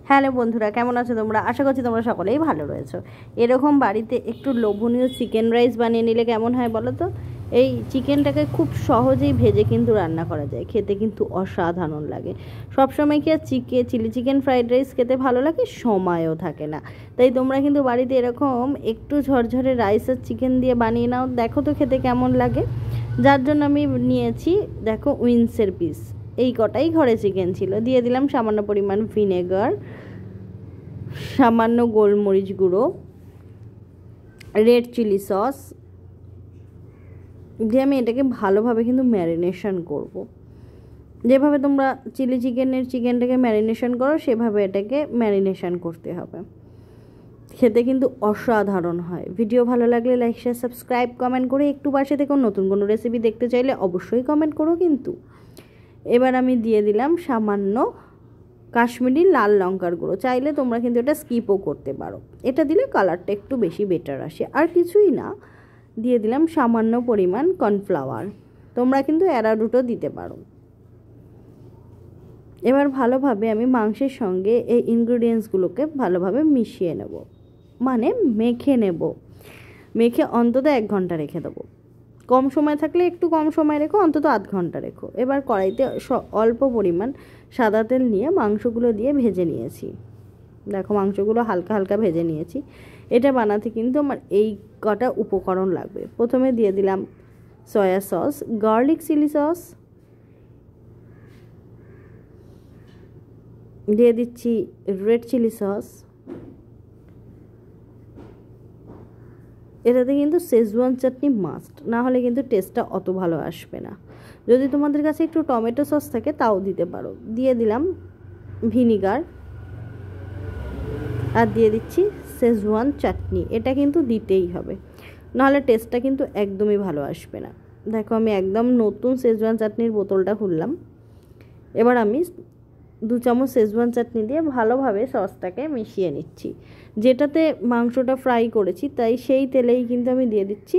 Hello বন্ধুরা, কেমন আছো তোমরা? আশা করছি তোমরা সকলেই ভালো রয়েছো। এরকম বাড়িতে একটু লোভনীয় চিকেন রাইস বানিয়ে নিলে কেমন হয় বলো তো? এই চিকেনটাকে খুব সহজেই ভেজে কিন্তু রান্না করা যায়, খেতে কিন্তু অসাধারণ লাগে। সবসময় কি আর চিলি চিকেন ফ্রাইড রাইস খেতে ভালো লাগে? সময়ও থাকে না। তাই তোমরা কিন্তু বাড়িতে এরকম একটু ঝরঝরে রাইস আর চিকেন দিয়ে বানিয়ে নাও, দেখো তো খেতে কেমন লাগে। যার জন্য আমি নিয়েছি দেখো উইন্সের পিস। এই কটাই ঘরে চিকেন ছিল। দিয়ে দিলাম সামান্য পরিমাণ ভিনেগার, সামান্য গোলমরিচ গুঁড়ো, রেড চিলি সস দিয়ে আমি এটাকে ভালোভাবে কিন্তু ম্যারিনেশন করব। যেভাবে তোমরা চিকেনটাকে ম্যারিনেশন করো সেভাবে এটাকে ম্যারিনেশন করতে হবে। খেতে কিন্তু অসাধারণ হয়। ভিডিও ভালো লাগলে লাইক, শেয়ার, সাবস্ক্রাইব, কমেন্ট করে একটু পাশে থেকেও নতুন কোনো রেসিপি দেখতে চাইলে অবশ্যই কমেন্ট করো কিন্তু। এবার আমি দিয়ে দিলাম সামান্য কাশ্মীরি লাল লঙ্কার গুঁড়ো। চাইলে তোমরা কিন্তু এটা স্কিপও করতে পারো, এটা দিলে কালারটা একটু বেশি বেটার আসে। আর কিছুই না, দিয়ে দিলাম সামান্য পরিমাণ কর্নফ্লাওয়ার। তোমরা কিন্তু অ্যারারুটও দিতে পারো। এবার ভালোভাবে আমি মাংসের সঙ্গে এই ইনগ্রিডিয়েন্টসগুলোকে ভালোভাবে মিশিয়ে নেব, মানে মেখে নেব। মেখে অন্তত 1 ঘন্টা রেখে দেবো। কম সময় থাকলে একটু কম সময় রেখো, অন্তত আধ ঘন্টা রেখো। এবার কড়াইতে অল্প পরিমাণ সাদা তেল নিয়ে মাংসগুলো দিয়ে ভেজে নিয়েছি। দেখো মাংসগুলো হালকা হালকা ভেজে নিয়েছি। এটা বানাতে কিন্তু আমার এই কটা উপকরণ লাগবে। প্রথমে দিয়ে দিলাম soya sauce, garlic chilli sauce, দিয়ে দিচ্ছি রেড চিলি সস। এটাতে কিন্তু শেজওয়ান চাটনি মাস্ট, না হলে কিন্তু টেস্টটা অত ভালো আসবে না। যদি তোমাদের কাছে একটু টমেটো সস থাকে তাও দিতে পারো। দিয়ে দিলাম ভিনিগার আর দিয়ে দিচ্ছি শেজওয়ান চাটনি। এটা কিন্তু দিতেই হবে, নাহলে টেস্টটা কিন্তু একদমই ভালো আসবে না। দেখো আমি একদম নতুন শেজওয়ান চাটনির বোতলটা খুললাম। এবার আমি 2 চামচ শেজওয়ান চাটনি দিয়ে ভালোভাবে সসটাকে মিশিয়ে নিচ্ছি। যেটাতে মাংসটা ফ্রাই করেছি তাই সেই তেলেই কিন্তু আমি দিয়ে দিচ্ছি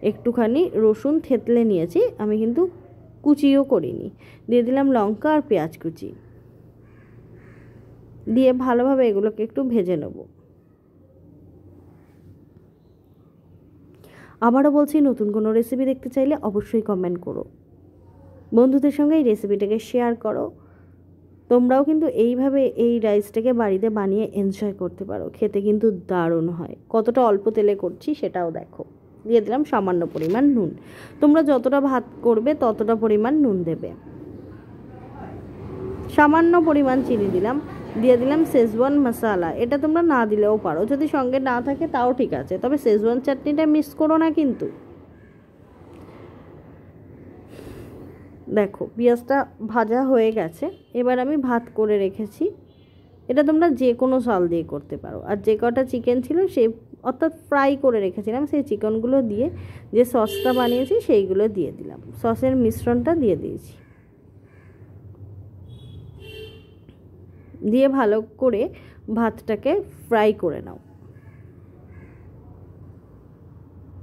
একটুখানি রসুন থেতলে নিয়েছি, আমি কিন্তু কুচিও করিনি। দিয়ে দিলাম লঙ্কা আর পেঁয়াজ কুচি, দিয়ে ভালোভাবে এগুলোকে একটু ভেজে নেব। আবারও বলছি, নতুন কোনো রেসিপি দেখতে চাইলে অবশ্যই কমেন্ট করো, বন্ধুদের সঙ্গে এই রেসিপিটাকে শেয়ার করো। তোমরাও কিন্তু এইভাবে এই রাইসটাকে বাড়িতে বানিয়ে এনজয় করতে পারো, খেতে কিন্তু দারুণ হয়। কতটা অল্প তেলে করছি সেটাও দেখো। দিয়ে দিলাম সামান্য পরিমাণ নুন। তোমরা যতটা ভাত করবে ততটা পরিমাণ নুন দেবে। সামান্য পরিমাণ চিনি দিলাম। দিয়ে দিলাম শেজওয়ান মশলা। এটা তোমরা না দিলেও পারো, যদি সঙ্গে না থাকে তাও ঠিক আছে, তবে শেজওয়ান চাটনিটা মিস করো না কিন্তু। দেখো পেঁয়াজটা ভাজা হয়ে গেছে। এবার আমি ভাত করে রেখেছি, এটা তোমরা যে কোনো চাল দিয়ে করতে পারো। আর যে কটা চিকেন ছিল সেই অর্থাৎ ফ্রাই করে রেখেছিলাম, সেই চিকেনগুলো দিয়ে যে সসটা বানিয়েছি সেইগুলো দিয়ে দিলাম। সসের মিশ্রণটা দিয়ে দিয়েছি, দিয়ে ভালো করে ভাতটাকে ফ্রাই করে নাও।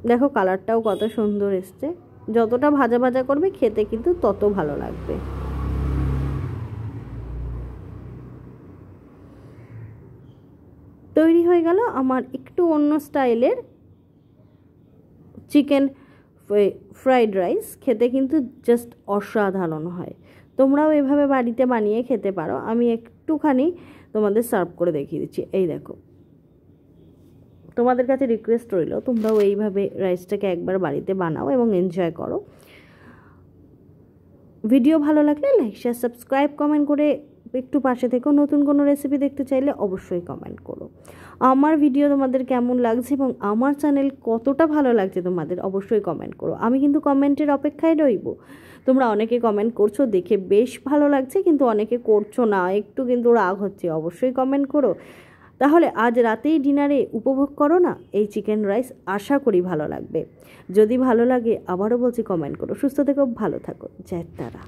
দেখো কালারটাও কত সুন্দর এসছে। যতটা ভাজা ভাজা করবে খেতে কিন্তু তত ভালো লাগবে। তৈরি হয়ে গেল আমার একটু অন্য স্টাইলের চিকেন ফ্রাইড রাইস। খেতে কিন্তু জাস্ট অসাধারণ হয়। তোমরাও এভাবে বাড়িতে বানিয়ে খেতে পারো। আমি একটুখানি তোমাদের সার্ভ করে দেখিয়ে দিচ্ছি। এই দেখো, তোমাদের কাছে রিকোয়েস্ট রইল তোমরাও এইভাবে রাইসটাকে একবার বাড়িতে বানাও এবং এনজয় করো। ভিডিও ভালো লাগলে লাইক, শেয়ার, সাবস্ক্রাইব, কমেন্ট করে একটু পাশে থেকেও। নতুন কোনো রেসিপি দেখতে চাইলে অবশ্যই কমেন্ট করো। আমার ভিডিও তোমাদের কেমন লাগছে এবং আমার চ্যানেল কতটা ভালো লাগছে তোমাদের অবশ্যই কমেন্ট করো। আমি কিন্তু কমেন্টের অপেক্ষায় রইব। তোমরা অনেকে কমেন্ট করছো দেখে বেশ ভালো লাগছে, কিন্তু অনেকে করছো না, একটু কিন্তু রাগ হচ্ছে। অবশ্যই কমেন্ট করো। তাহলে আজ রাতেই ডিনারে উপভোগ করো না এই চিকেন রাইস। আশা করি ভালো লাগবে। যদি ভালো লাগে আবারও বলছি কমেন্ট করো। সুস্থ থেকো, ভালো থাকো। জয় তারা।